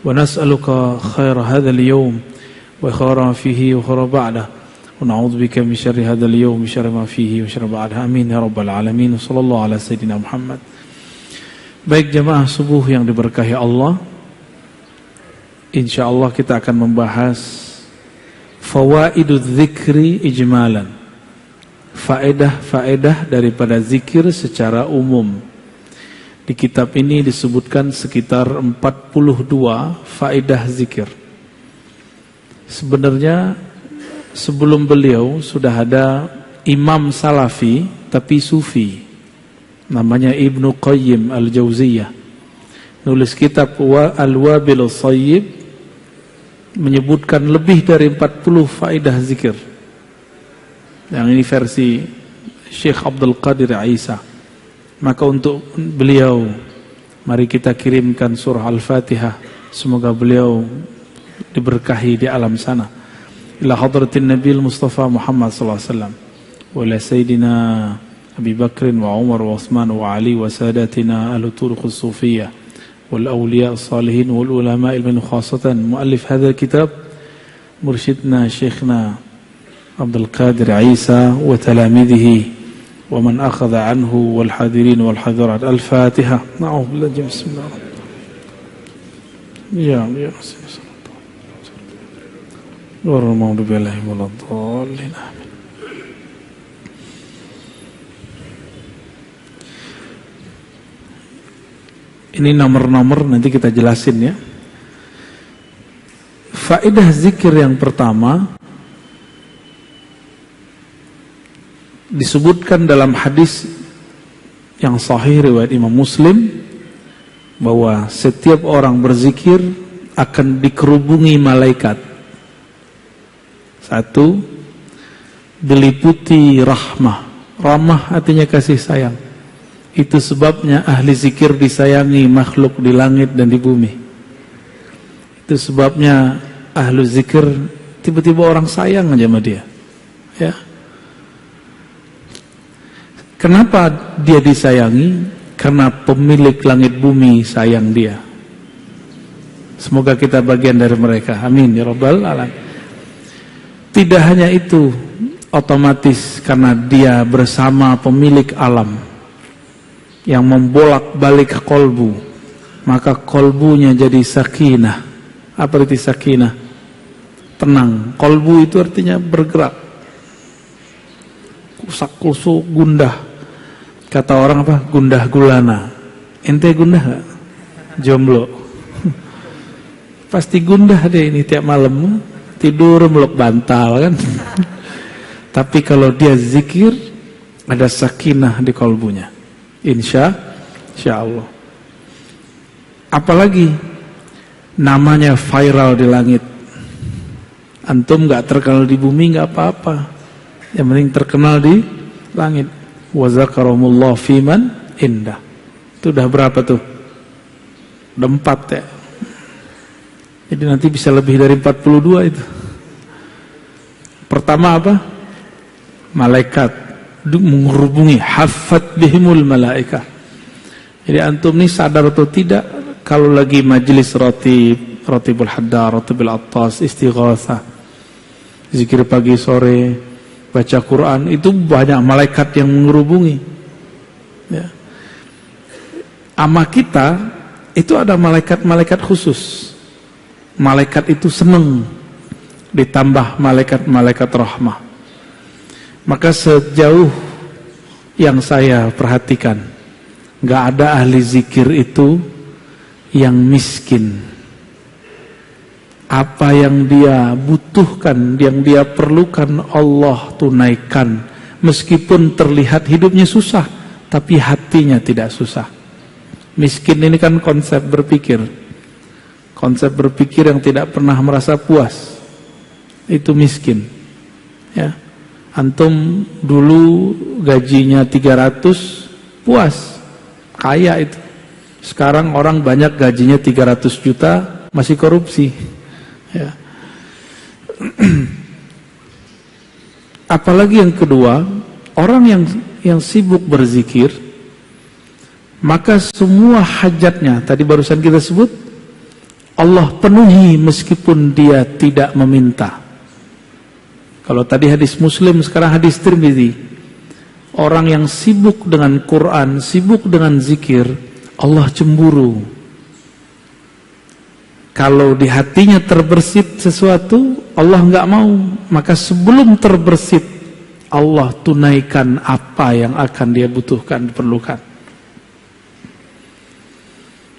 ونسألك خير هذا اليوم وخير ما فيه وخير بعده ونعوذ بك من شر هذا اليوم وشر ما فيه وشر بعده. Amin ya rabbal alamin. Sallallahu ala sayyidina Muhammad. Baik jemaah subuh yang diberkahi Allah, insyaallah kita akan membahas fawaidudz zikri ijmalan, faedah-faedah daripada zikir secara umum. Di kitab ini disebutkan sekitar 42 faedah zikir. Sebenarnya sebelum beliau sudah ada imam salafi tapi sufi, namanya Ibnu Qayyim al-Jauziyah, nulis kitab Al-Wabilus Shayyib, menyebutkan lebih dari 40 faedah zikir. Yang ini versi Syekh Abdul Qadir Isa. Maka untuk beliau, mari kita kirimkan surah Al-Fatihah. Semoga beliau diberkahi di alam sana. Ila hadratin Nabi Mustafa Muhammad sallallahu alaihi wasallam wa ila sayyidina Abi Bakr wa Umar wa Uthman wa Ali wa sadatina ahlu turuq as-sufiyah wal awliya as-salihin wal ulama ilmin khasatan muallif hadzal kitab mursyidna Syekhna Abdul Qadir Isa wa talamidhihi ومن أخذ عنه والحاضرين والحاضرات. الفاتحة. نعوذ بالله بسم الله. يا والمغضوب عليهم ولا الضالين. Ini nomor-nomor nanti kita jelasin ya. Faedah zikir yang pertama disebutkan dalam hadis yang sahih riwayat Imam Muslim bahwa setiap orang berzikir akan dikerubungi malaikat. Satu, diliputi rahmah. Rahmah artinya kasih sayang. Itu sebabnya ahli zikir disayangi makhluk di langit dan di bumi. Itu sebabnya ahli zikir tiba-tiba orang sayang aja sama dia. Ya. Kenapa dia disayangi? Karena pemilik langit bumi sayang dia. Semoga kita bagian dari mereka. Amin ya rabbal alamin. Tidak hanya itu, otomatis karena dia bersama pemilik alam yang membolak-balik kolbu, maka kolbunya jadi sakinah. Apa arti sakinah? Tenang. Kolbu itu artinya bergerak, kusak-kusuk, gundah. Kata orang apa? Gundah gulana. Ente gundah gak? Jomblo. Pasti gundah deh ini tiap malam. Tidur meluk bantal kan. Tapi kalau dia zikir, ada sakinah di kolbunya. Insya Allah. Apalagi namanya viral di langit. Antum gak terkenal di bumi gak apa-apa. Yang penting terkenal di langit. Wa zakarahumullah fiman indah. Itu udah berapa tuh? Udah 4 ya. Jadi nanti bisa lebih dari 42 itu. Pertama apa? Malaikat menghubungi, hafat bihimul malaikah. Jadi antum nih sadar atau tidak, kalau lagi majelis ratibul haddar, ratibul attas, istighatsah, zikir pagi sore, baca Quran, itu banyak malaikat yang menghubungi ya. Ama kita itu ada malaikat-malaikat khusus. Malaikat itu senang ditambah malaikat-malaikat rahmah. Maka sejauh yang saya perhatikan, gak ada ahli zikir itu yang miskin. Apa yang dia butuhkan, yang dia perlukan, Allah tunaikan. Meskipun terlihat hidupnya susah, tapi hatinya tidak susah. Miskin ini kan konsep berpikir. Konsep berpikir yang tidak pernah merasa puas. Itu miskin. Ya. Antum dulu gajinya 300, puas. Kaya itu. Sekarang orang banyak gajinya 300 juta, masih korupsi. Ya. Apalagi yang kedua, orang yang sibuk berzikir, maka semua hajatnya, tadi barusan kita sebut, Allah penuhi meskipun dia tidak meminta. Kalau tadi hadis Muslim, sekarang hadis Tirmidzi. Orang yang sibuk dengan Quran, sibuk dengan zikir, Allah cemburu. Kalau di hatinya terbersit sesuatu, Allah nggak mau. Maka sebelum terbersit, Allah tunaikan apa yang akan dia butuhkan, diperlukan.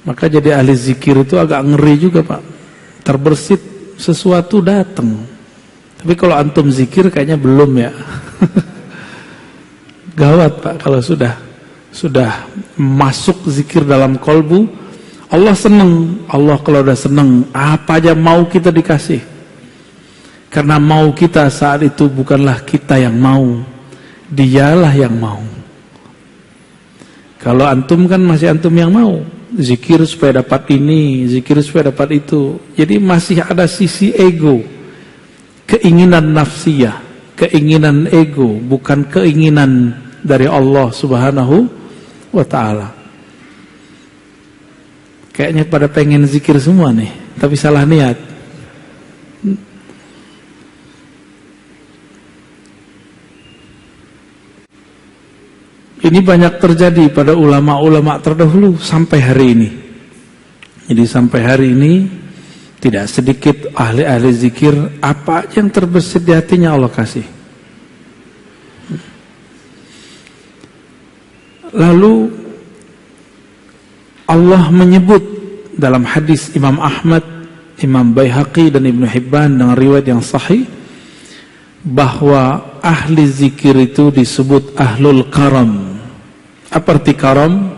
Maka jadi ahli zikir itu agak ngeri juga, Pak. Terbersit sesuatu datang. Tapi kalau antum zikir kayaknya belum ya. Gawat, Pak, kalau sudah masuk zikir dalam kolbu, Allah senang. Allah kalau udah senang, apa aja mau kita dikasih. Karena mau kita saat itu bukanlah kita yang mau, dialah yang mau. Kalau antum kan masih antum yang mau. Zikir supaya dapat ini, zikir supaya dapat itu. Jadi masih ada sisi ego, keinginan nafsiyah, keinginan ego, bukan keinginan dari Allah Subhanahu wa ta'ala. Kayaknya pada pengen zikir semua nih, tapi salah niat. Ini banyak terjadi pada ulama-ulama terdahulu sampai hari ini. Jadi sampai hari ini tidak sedikit ahli-ahli zikir, apa yang terbersit di hatinya Allah kasih. Lalu Allah menyebut dalam hadis Imam Ahmad, Imam Baihaqi dan Ibnu Hibban dengan riwayat yang sahih bahwa ahli zikir itu disebut ahlul karam. Apa arti karam?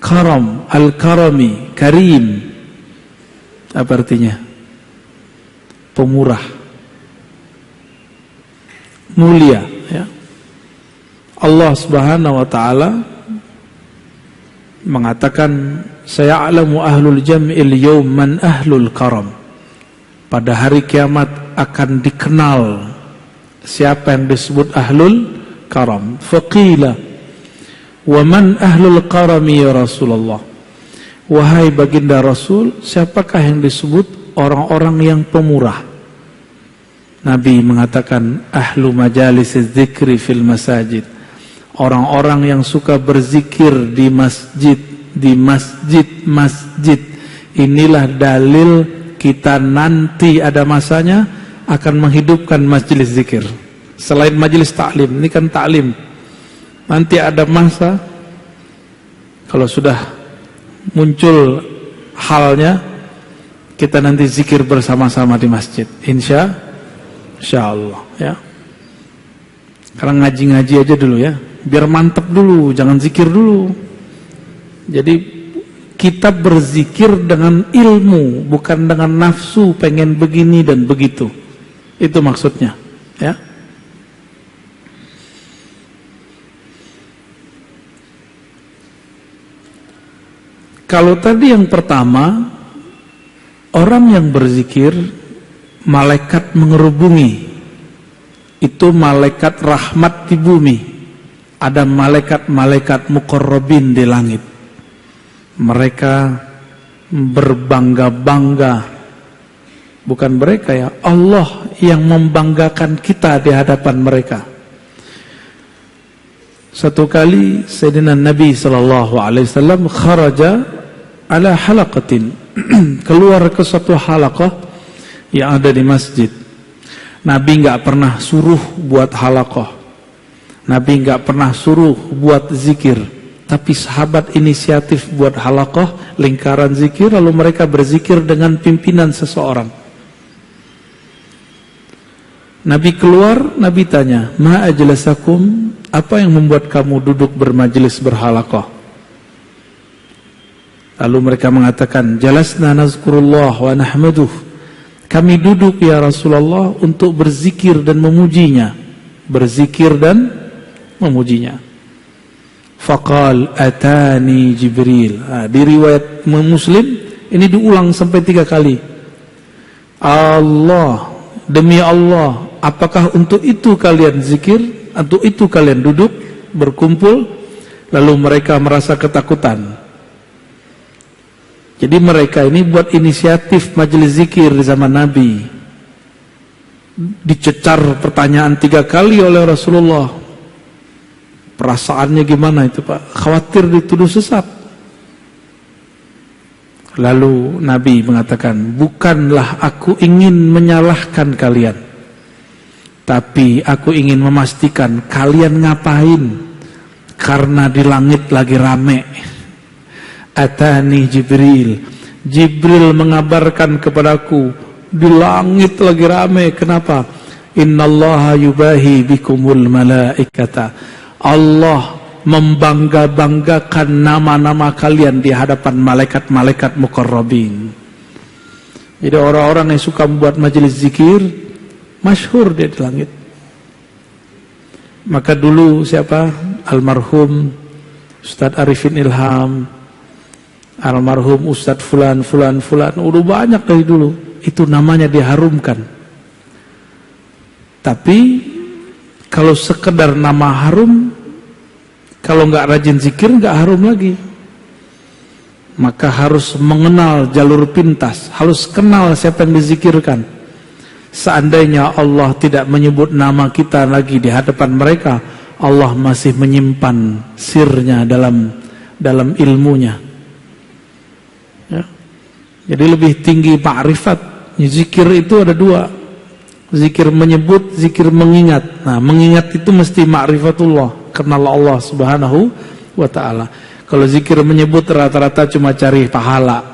Karam, al-karami, karim. Apa artinya? Pemurah, mulia, ya. Allah Subhanahu wa ta'ala mengatakan, saya'lamu ahlul jam'il yawm man ahlul karam. Pada hari kiamat akan dikenal siapa yang disebut ahlul karam. Faqila wa man ahlul karami ya Rasulullah. Wahai baginda Rasul, siapakah yang disebut orang-orang yang pemurah? Nabi mengatakan, ahlu majalis dzikri fil masajid. Orang-orang yang suka berzikir di masjid, masjid. Inilah dalil kita nanti ada masanya akan menghidupkan majelis zikir. Selain majelis taklim, ini kan taklim. Nanti ada masa kalau sudah muncul halnya, kita nanti zikir bersama-sama di masjid. Insya Allah, ya. Sekarang ngaji-ngaji aja dulu ya, biar mantep dulu, jangan zikir dulu. Jadi kita berzikir dengan ilmu, bukan dengan nafsu pengen begini dan begitu. Itu maksudnya, ya. Kalau tadi yang pertama, orang yang berzikir, malaikat mengerubungi. Itu malaikat rahmat di bumi. Ada malaikat-malaikat muqarrabin di langit. Mereka berbangga-bangga. Bukan mereka ya, Allah yang membanggakan kita di hadapan mereka. Satu kali Sayyidina Nabi SAW kharaja ala halaqatin, keluar ke suatu halaqah yang ada di masjid. Nabi nggak pernah suruh buat halaqah, Nabi nggak pernah suruh buat zikir, tapi sahabat inisiatif buat halaqah, lingkaran zikir, lalu mereka berzikir dengan pimpinan seseorang. Nabi keluar, Nabi tanya, ma ajlasakum, apa yang membuat kamu duduk bermajelis berhalaqah? Lalu mereka mengatakan, jalasna nazkurullah wa nahmaduh. Kami duduk ya Rasulullah untuk berzikir dan memujinya. Berzikir dan memujinya. Faqal atani Jibril. Di riwayat Muslim ini diulang sampai 3 kali. Allah, demi Allah, apakah untuk itu kalian zikir? Untuk itu kalian duduk berkumpul? Lalu mereka merasa ketakutan. Jadi mereka ini buat inisiatif majelis zikir di zaman Nabi. Dicecar pertanyaan 3 kali oleh Rasulullah. Perasaannya gimana itu Pak? Khawatir dituduh sesat. Lalu Nabi mengatakan, bukanlah aku ingin menyalahkan kalian, tapi aku ingin memastikan kalian ngapain. Karena di langit lagi rame. Atani Jibril mengabarkan kepadaku, di langit lagi rame. Kenapa? Innallaha yubahi bikumul malaikata. Allah membangga-banggakan nama-nama kalian di hadapan malaikat-malaikat muqarrabin. Jadi orang-orang yang suka membuat majelis zikir masyhur dia di langit. Maka dulu siapa? Almarhum Ustadz Arifin Ilham, almarhum Ustadz Fulan, udah banyak dari dulu. Itu namanya diharumkan. Tapi kalau sekedar nama harum, kalau nggak rajin zikir nggak harum lagi. Maka harus mengenal jalur pintas, harus kenal siapa yang dizikirkan. Seandainya Allah tidak menyebut nama kita lagi di hadapan mereka, Allah masih menyimpan sirnya dalam ilmunya. Ya. Jadi lebih tinggi ma'rifat. Zikir itu ada 2. Zikir menyebut, zikir mengingat. Nah, mengingat itu mesti ma'rifatullah, kenal Allah Subhanahu wa ta'ala. Kalau zikir menyebut rata-rata cuma cari pahala.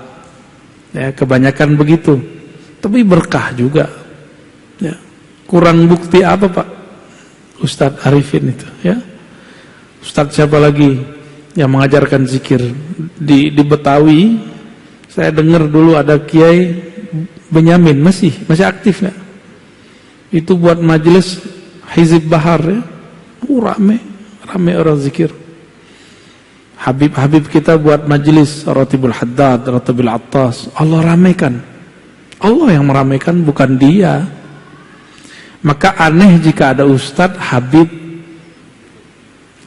Ya, kebanyakan begitu. Tapi berkah juga. Ya. Kurang bukti apa Pak? Ustadz Arifin itu, ya. Ustadz siapa lagi yang mengajarkan zikir di Betawi? Saya dengar dulu ada Kiai Benyamin, masih aktif ya. Itu buat majelis Hizib Bahar ya. Rame orang zikir. Habib kita buat majelis Ratibul Haddad, Ratibul Attas. Allah ramaikan. Allah yang meramaikan, bukan dia. Maka aneh jika ada ustadz, habib,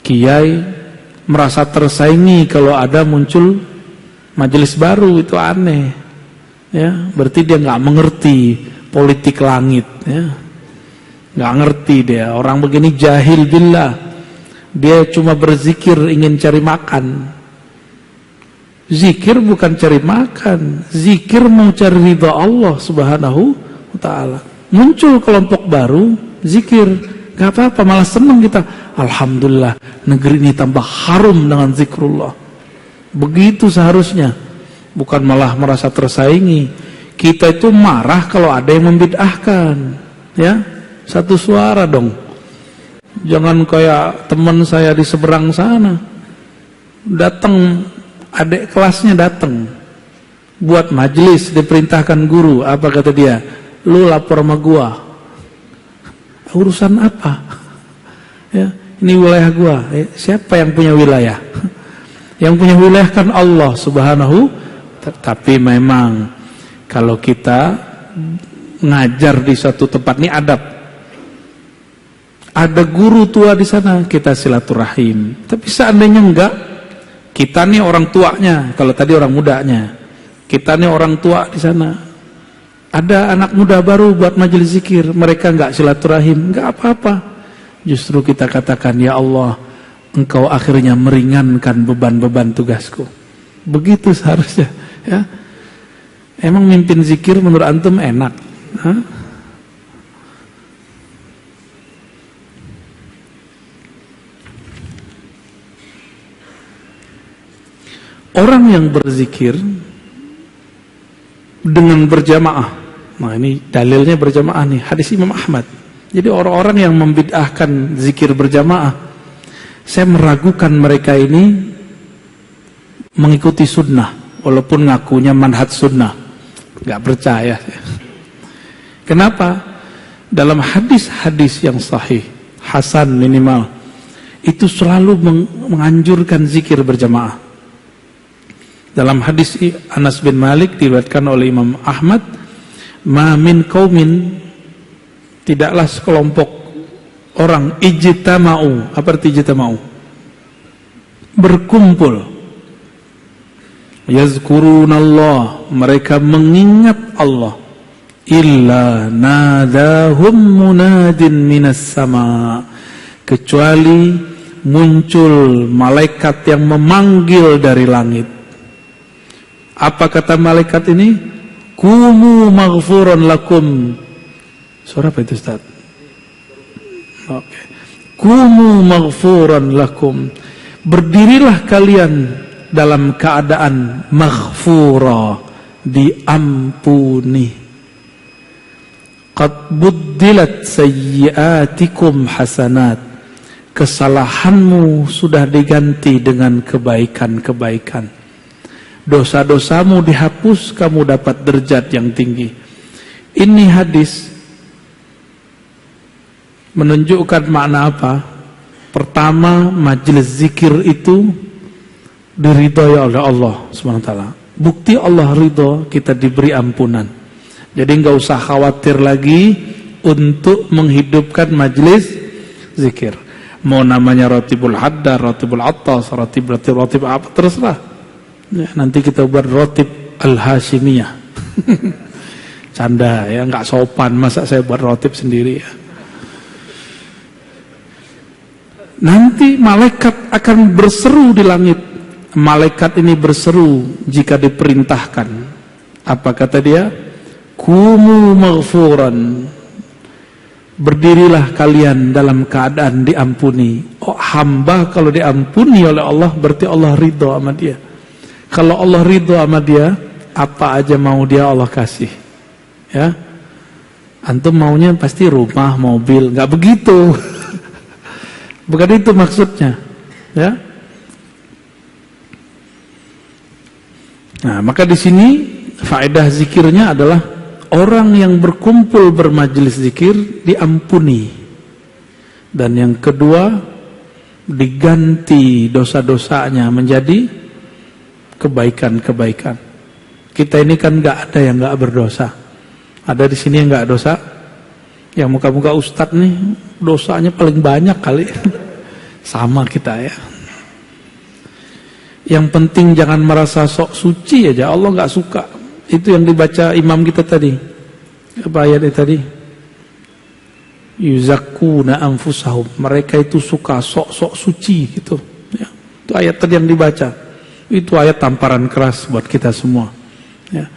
kiai merasa tersaingi kalau ada muncul majelis baru. Itu aneh ya, berarti dia nggak mengerti politik langit ya. Nggak ngerti dia, orang begini jahil billah. Dia cuma berzikir ingin cari makan. Zikir bukan cari makan, zikir mau cari ridha Allah Subhanahu wa ta'ala. Muncul kelompok baru, zikir, gak apa-apa, malah senang kita. Alhamdulillah, negeri ini tambah harum dengan zikrullah. Begitu seharusnya, bukan malah merasa tersaingi. Kita itu marah kalau ada yang membid'ahkan, ya, satu suara dong. Jangan kayak teman saya di seberang sana, datang, adik kelasnya datang, buat majelis, diperintahkan guru, apa kata dia? Lu lapor sama gua. Urusan apa? Ya, ini wilayah gua. Siapa yang punya wilayah? Yang punya wilayah kan Allah Subhanahu. Tapi memang kalau kita ngajar di suatu tempat ini adab. Ada guru tua di sana, kita silaturahim. Tapi seandainya enggak, kita nih orang tuanya, kalau tadi orang mudanya. Kita nih orang tua di sana. Ada anak muda baru buat majelis zikir, mereka enggak silaturahim, enggak apa-apa. Justru kita katakan, ya Allah, Engkau akhirnya meringankan beban-beban tugasku. Begitu seharusnya, ya. Emang mimpin zikir menurut antum enak? Hah? Orang yang berzikir dengan berjamaah. Nah, ini dalilnya berjamaah nih, hadis Imam Ahmad. Jadi orang-orang yang membid'ahkan zikir berjamaah, saya meragukan mereka ini mengikuti sunnah, walaupun ngakunya manhaj sunnah. Gak percaya. Kenapa? Dalam hadis-hadis yang sahih, hasan minimal, itu selalu menganjurkan zikir berjamaah. Dalam hadis Anas bin Malik diriwayatkan oleh Imam Ahmad, ma min qaumin, tidaklah sekelompok orang ijtama'u. Apa arti ijtama'u? Berkumpul Yazkurunallah, mereka mengingat Allah. Illa nadahum munadin minas sama, kecuali muncul malaikat yang memanggil dari langit. Apa kata malaikat ini? Kumu maghfuran lakum. Suara apa itu, Ustaz? Oke. Kumu maghfuran lakum. Berdirilah kalian dalam keadaan maghfura, diampuni. Qad buddilat sayyiatikum hasanat. Kesalahanmu sudah diganti dengan kebaikan-kebaikan. Dosa-dosamu dihapus, kamu dapat derajat yang tinggi. Ini hadis menunjukkan makna apa? Pertama, majelis zikir itu diridhoi oleh Allah SWT. Bukti Allah ridho, kita diberi ampunan. Jadi nggak usah khawatir lagi untuk menghidupkan majelis zikir. Mau namanya rotibul haddar, rotibul attas, rotib apa, terserah. Ya, nanti kita buat rotib al-Hashimiyah. Canda ya, nggak sopan masa saya buat rotib sendiri ya. Nanti malaikat akan berseru di langit. Malaikat ini berseru jika diperintahkan. Apa kata dia? Kumu maghfuran. Berdirilah kalian dalam keadaan diampuni. Oh, hamba kalau diampuni oleh Allah berarti Allah ridho sama dia. Kalau Allah ridho sama dia, apa aja mau dia Allah kasih. Ya, antum maunya pasti rumah, mobil, nggak begitu. Bukan itu maksudnya. Ya. Nah, maka di sini faedah zikirnya adalah orang yang berkumpul bermajelis zikir diampuni. Dan yang kedua, diganti dosa-dosanya menjadi kebaikan-kebaikan. Kita ini kan nggak ada yang nggak berdosa. Ada di sini yang nggak dosa. Yang muka-muka ustadz nih dosanya paling banyak kali. Sama kita ya. Yang penting jangan merasa sok suci aja. Allah nggak suka. Itu yang dibaca imam kita tadi. Apa ayat tadi? Yuzakkuna anfusahum. Mereka itu suka sok-sok suci gitu. Ya. Itu ayat tadi yang dibaca. Itu ayat tamparan keras buat kita semua. Ya.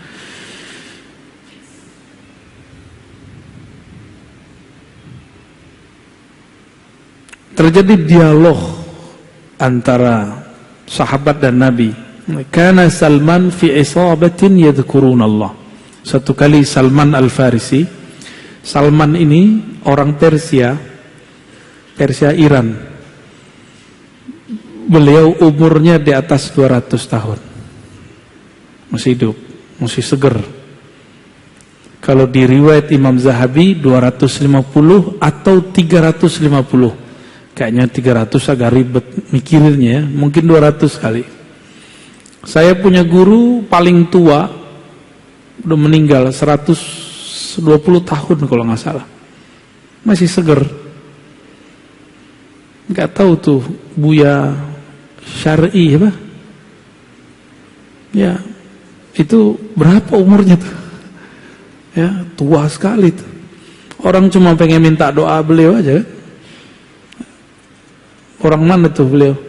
Terjadi dialog antara sahabat dan Nabi. Kana Salman fi isabatin yadhkuruna Allah. Satu kali Salman Al-Farisi. Salman ini orang Persia Iran. Beliau umurnya di atas 200 tahun. Masih hidup, masih seger. Kalau di riwayat Imam Zahabi 250 atau 350. Kayaknya 300 agak ribet mikirinnya ya. Mungkin 200 kali. Saya punya guru paling tua, udah meninggal 120 tahun kalau nggak salah. Masih seger. Nggak tahu tuh Buya Syar'i apa? Ya, itu berapa umurnya tuh? Ya, tua sekali tuh. Orang cuma pengen minta doa beliau aja. Orang mana tuh beliau?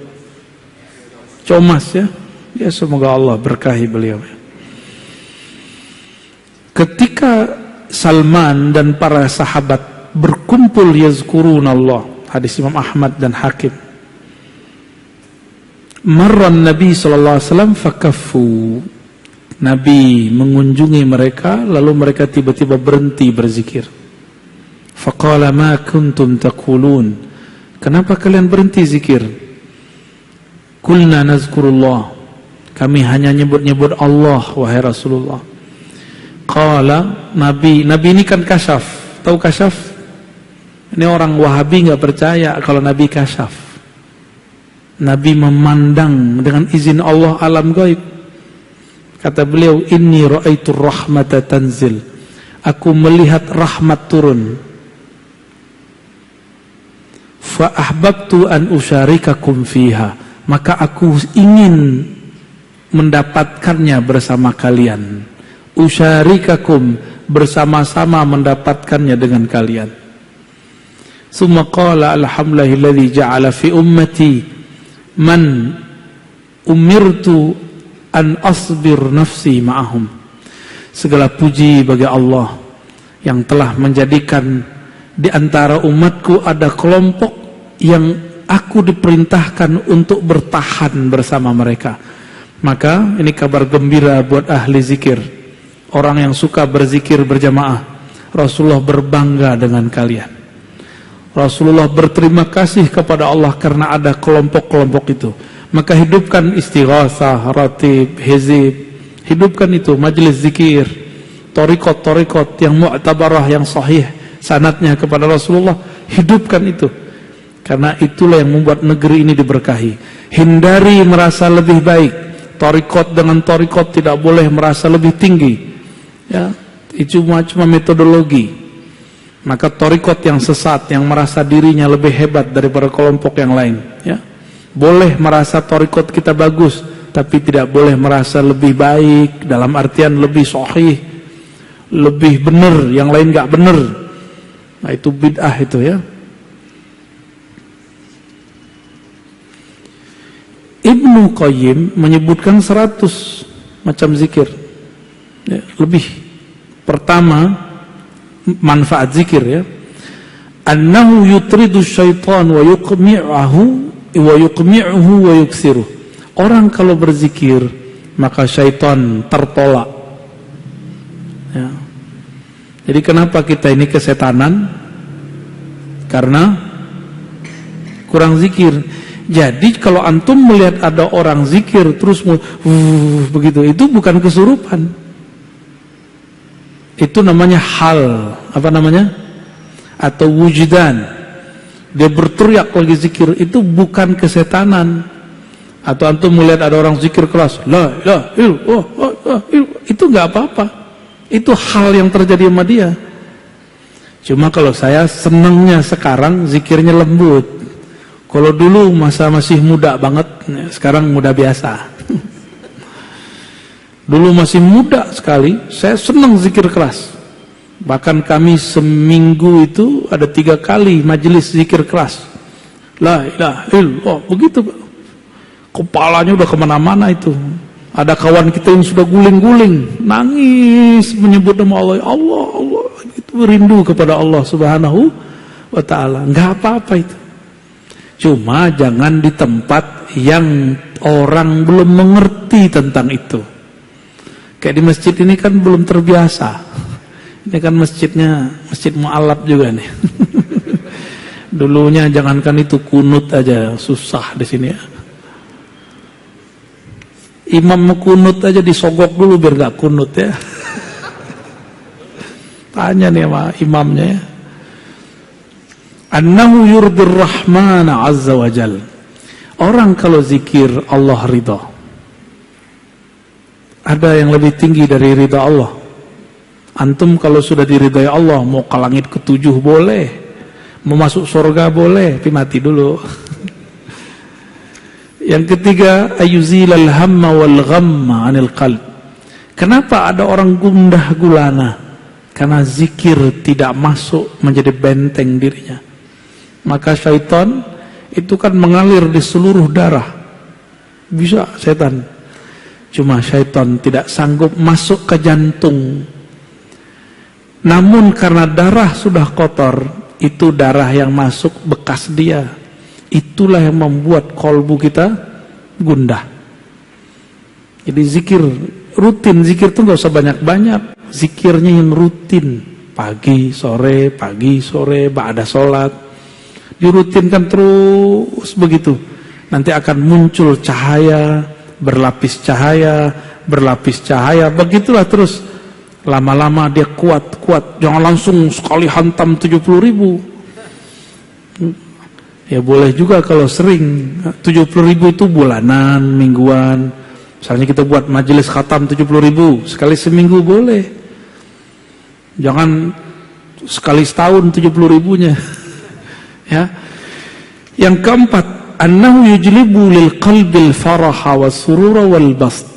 Comas ya. Ya semoga Allah berkahi beliau. Ketika Salman dan para sahabat berkumpul yazkurunallah, hadis Imam Ahmad dan Hakim. Marran Nabi sallallahu alaihi wasallam fakaffu. Nabi mengunjungi mereka lalu mereka tiba-tiba berhenti berzikir. Faqala ma kuntum taqulun. Kenapa kalian berhenti zikir? Qulna nazkurullah. Kami hanya nyebut-nyebut Allah wahai Rasulullah. Qala Nabi ini kan kasyaf. Tahu kasyaf? Ini orang Wahabi nggak percaya kalau Nabi kasyaf. Nabi memandang dengan izin Allah alam gaib. Kata beliau, inni ra'aitu rahmata tanzil. Aku melihat rahmat turun. Fa ahbabtu an usyarikakum fiha. Maka aku ingin mendapatkannya bersama kalian. Usyarikakum, bersama-sama mendapatkannya dengan kalian. Summa qala alhamdulillahilladzi ja'ala fi ummati man umirtu an asbir nafsi ma'ahum. Segala puji bagi Allah yang telah menjadikan di antara umatku ada kelompok yang aku diperintahkan untuk bertahan bersama mereka. Maka ini kabar gembira buat ahli zikir, orang yang suka berzikir berjamaah. Rasulullah berbangga dengan kalian. Rasulullah berterima kasih kepada Allah karena ada kelompok-kelompok itu. Maka hidupkan istighasah, ratib, hizib, hidupkan itu, majlis zikir, torikot yang mu'tabarah, yang sahih sanadnya kepada Rasulullah. Hidupkan itu, karena itulah yang membuat negeri ini diberkahi. Hindari merasa lebih baik. Torikot dengan torikot tidak boleh merasa lebih tinggi, ya, itu cuma metodologi. Maka torikot yang sesat, yang merasa dirinya lebih hebat daripada kelompok yang lain, ya, boleh merasa torikot kita bagus, tapi tidak boleh merasa lebih baik dalam artian lebih sahih, lebih benar, yang lain nggak benar. Nah, itu bid'ah itu, ya. Ibnu Qayyim menyebutkan 100 macam zikir, ya, lebih. Pertama, manfaat zikir, ya, annahu yutridu syaitan wa yuqmi'uhu wa yuksiruh. Orang kalau berzikir maka syaitan tertolak, ya. Jadi kenapa kita ini kesetanan? Karena kurang zikir. Jadi kalau antum melihat ada orang zikir terus begitu, itu bukan kesurupan. Itu namanya hal, apa namanya? Atau wujdan. Dia berteriak lagi zikir, itu bukan kesetanan. Atau antum melihat ada orang zikir keras, la ilaha illallah, itu nggak apa-apa. Itu hal yang terjadi sama dia. Cuma kalau saya senangnya sekarang zikirnya lembut. Kalau dulu masa masih muda banget, sekarang muda biasa. Dulu masih muda sekali, saya senang zikir keras. Bahkan kami seminggu itu ada 3 kali majelis zikir keras. La ilaha illallah, begitu. Kepalanya udah kemana-mana itu. Ada kawan kita yang sudah guling-guling, nangis menyebut nama Allah, Allah, Allah. Itu rindu kepada Allah Subhanahu wa ta'ala. Nggak apa-apa itu. Cuma jangan di tempat yang orang belum mengerti tentang itu. Kayak di masjid ini kan belum terbiasa. Ini kan masjidnya masjid mu'alaf juga nih. Dulunya jangankan itu, kunut aja susah di sini, ya. Imam mau kunut aja disogok dulu biar gak kunut, ya. Tanya nih sama imamnya, ya. Annahu yurdir rahmana azza wa jal. Orang kalau zikir Allah ridha. Ada yang lebih tinggi dari ridha Allah. Antum kalau sudah diridhai Allah, mau ke langit ke-7 boleh, mau masuk surga boleh, tapi mati dulu. Yang ketiga, ayuzilal hamma wal ghamma anil qalb. Kenapa ada orang gundah gulana? Karena zikir tidak masuk menjadi benteng dirinya. Maka syaitan itu kan mengalir di seluruh darah. Bisa setan. Cuma syaitan tidak sanggup masuk ke jantung. Namun karena darah sudah kotor, itu darah yang masuk bekas dia. Itulah yang membuat kolbu kita gundah. Jadi zikir rutin, zikir itu gak usah banyak-banyak. Zikirnya yang rutin, pagi sore, ba'da sholat, dirutinkan terus begitu. Nanti akan muncul cahaya, berlapis cahaya, begitulah terus. Lama-lama dia kuat. Jangan langsung sekali hantam 70.000. Ya boleh juga kalau sering. 70.000 itu bulanan, mingguan. Misalnya kita buat majelis khatam 70.000, sekali seminggu boleh. Jangan sekali setahun 70.000-nya. Ya. Yang keempat, annahu yujlibu lil qalbil faraha was surura wal bast.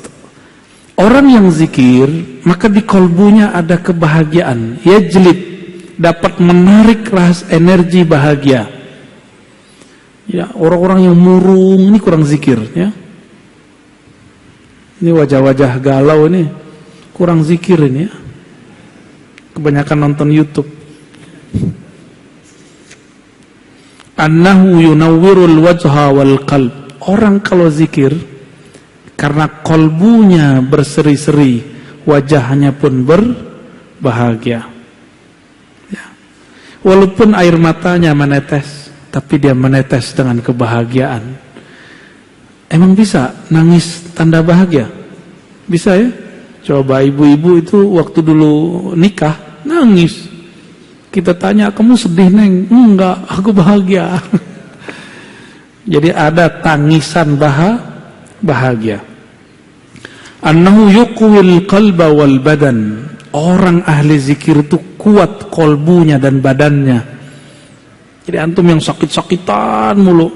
Orang yang zikir, maka di kolbunya ada kebahagiaan. Yajlib, dapat menarik energi bahagia. Ya, orang-orang yang murung ini kurang zikir, ya. Ini wajah-wajah galau ini kurang zikir ini, ya. Kebanyakan nonton YouTube. Annahu yunawwirul wajha wal qalb. Orang kalau zikir, karena kolbunya berseri-seri, wajahnya pun berbahagia. Ya. Walaupun air matanya menetes, tapi dia menetes dengan kebahagiaan. Emang bisa nangis tanda bahagia? Bisa ya? Coba ibu-ibu itu waktu dulu nikah, nangis. Kita tanya, kamu sedih neng? Enggak, aku bahagia. Jadi ada tangisan bahagia. Annahu yuqwil qalba wal badan. Orang ahli zikir itu kuat kolbunya dan badannya. Jadi antum yang sakit-sakitan mulu,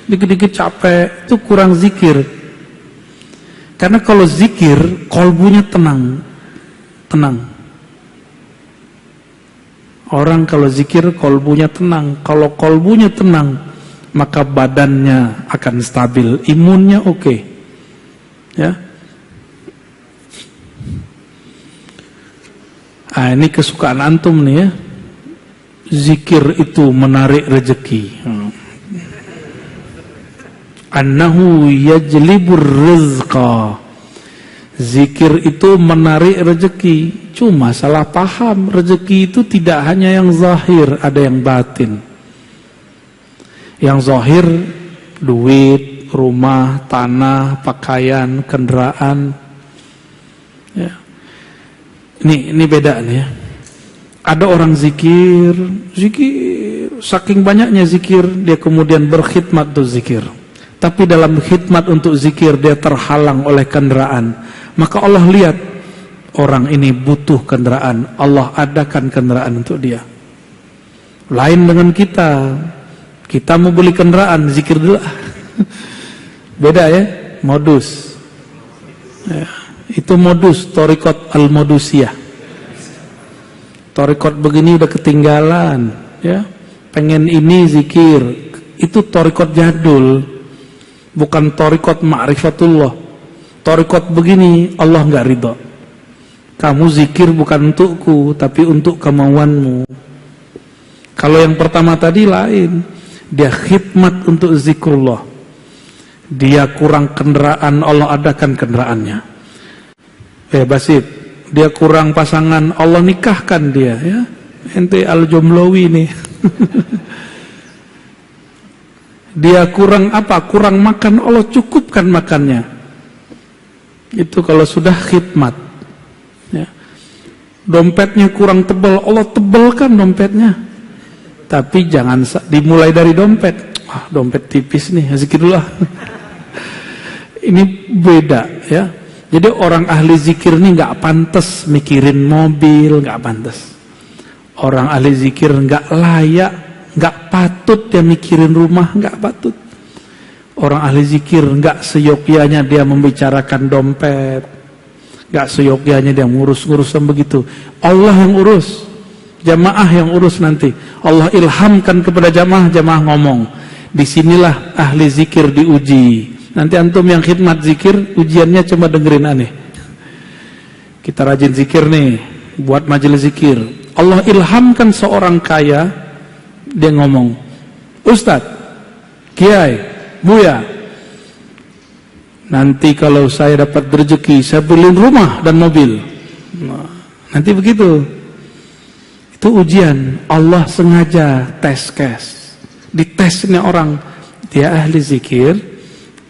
dikit-dikit capek, itu kurang zikir. Karena kalau zikir, kolbunya tenang. Orang kalau zikir, kolbunya tenang. Kalau kolbunya tenang, maka badannya akan stabil, imunnya oke. Ya. Ini kesukaan antum nih ya. Zikir itu menarik rezeki. Annahu yajlibur rizqa. Zikir itu menarik rezeki. Cuma salah paham, rezeki itu tidak hanya yang zahir, ada yang batin. Yang zahir duit, rumah, tanah, pakaian, kendaraan. Ya. Ini beda nih ya. Ada orang zikir, saking banyaknya zikir, dia kemudian berkhidmat untuk zikir. Tapi dalam khidmat untuk zikir dia terhalang oleh kendaraan. Maka Allah lihat, orang ini butuh kendaraan, Allah adakan kendaraan untuk dia. Lain dengan kita mau beli kendaraan, zikir dulu. Beda ya, modus. Ya. Itu modus, thariqat al-modusiyah. Thariqat begini udah ketinggalan, ya. Pengen ini zikir, itu thariqat jadul, bukan thariqat ma'rifatullah. Thariqat begini Allah enggak ridha. Kamu zikir bukan untukku, tapi untuk kemauanmu. Kalau yang pertama tadi lain, dia khidmat untuk zikrullah. Dia kurang kendaraan, Allah adakan kendaraannya. Basit, dia kurang pasangan, Allah nikahkan dia, ya. Ente al-jumlawi nih. Dia kurang apa? Kurang makan, Allah cukupkan makannya. Itu kalau sudah khidmat. Ya. Dompetnya kurang tebal, Allah tebalkan dompetnya. Tapi jangan dimulai dari dompet. Dompet tipis nih, zikirullah. Ini beda, ya. Jadi orang ahli zikir ini nggak pantas mikirin mobil, nggak pantas. Orang ahli zikir nggak layak, nggak patut dia mikirin rumah, nggak patut. Orang ahli zikir nggak seyogyanya dia membicarakan dompet, nggak seyogyanya dia ngurus-ngurusan begitu. Allah yang urus, jamaah yang urus nanti. Allah ilhamkan kepada jamaah, jamaah ngomong. Disinilah ahli zikir diuji. Nanti antum yang khidmat zikir, ujiannya cuma dengerin aneh. Kita rajin zikir nih, buat majelis zikir. Allah ilhamkan seorang kaya, dia ngomong, Ustadz, Kiai, Buya, nanti kalau saya dapat rezeki, saya beliin rumah dan mobil. Nah, nanti begitu. Itu ujian. Allah sengaja tes case. Ditesnya orang, dia ahli zikir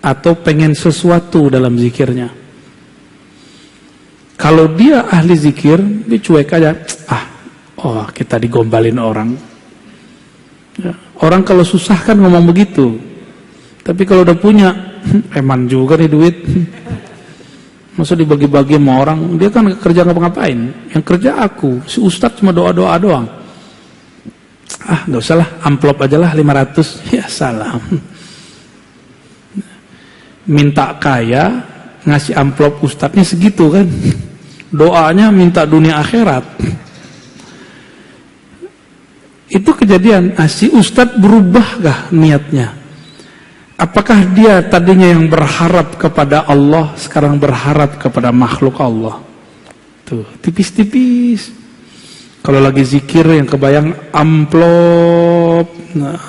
atau pengen sesuatu dalam zikirnya. Kalau dia ahli zikir, dia cuek aja. Kita digombalin orang. Ya. Orang kalau susah kan ngomong begitu. Tapi kalau udah punya, eman juga nih duit. Masa dibagi-bagi sama orang, dia kan kerja ngapa-ngapain. Yang kerja aku, si Ustadz cuma doa-doa doang. Gak usah lah, amplop aja lah 500. Ya salam. Minta kaya, ngasih amplop ustadznya segitu kan. Doanya minta dunia akhirat. Itu kejadian. Si ustadz berubahkah niatnya? Apakah dia tadinya yang berharap kepada Allah, sekarang berharap kepada makhluk Allah? Tuh, tipis-tipis. Kalau lagi zikir yang kebayang amplop, nah,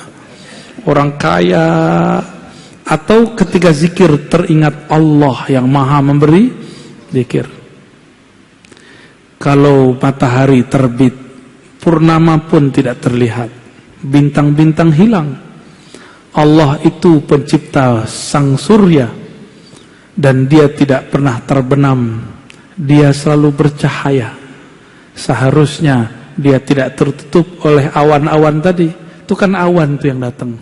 orang kaya. Atau ketika zikir teringat Allah yang maha memberi zikir. Kalau matahari terbit, purnama pun tidak terlihat, bintang-bintang hilang. Allah itu pencipta sang surya, dan dia tidak pernah terbenam. Dia selalu bercahaya. Seharusnya dia tidak tertutup oleh awan-awan tadi. Itu kan awan tuh yang datang.